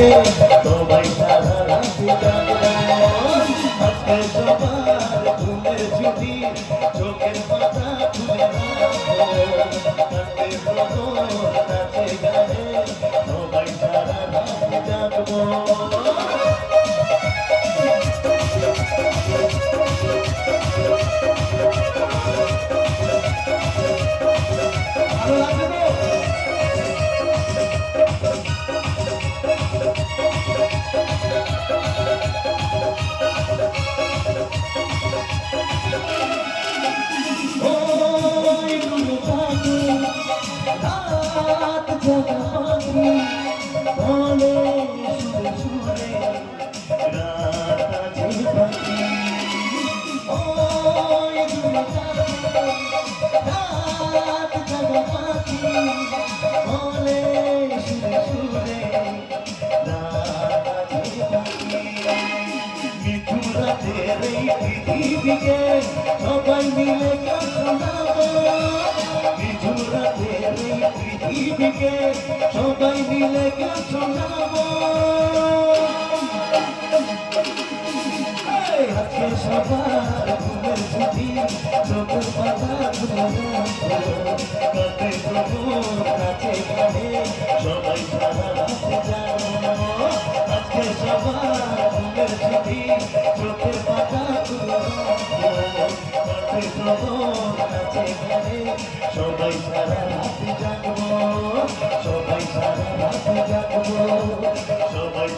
ঘাটে সবাই সারা রাতে জাগবো। আজকে সবার ঘুমের ছুটি, চোখের পাতা খুলে রাখবো। কাটে প্রহর নাচে গানে সবাই সারা রাতে জাগবো। পৃথিবীকে সবাই মিলে গান শোনাবো। নিঝুম রাতের এই পৃথিবীকে সবাই মিলে গান শোনাবো। আজকে সবার ঘুমের ছুটি, চোখের পাতা খুলে রাখবো। কাটে প্রহর নাচে গানে সবাই সারা রাতে জাগবো। আজকে সবার ঘুমের ছুটি, চোখের পাতা খুলে রাখবো। কাটে প্রহর নাচে গানে সবাই সারা রাতে জাগবো। সবাই সারা রাতে জাগবো। সবাই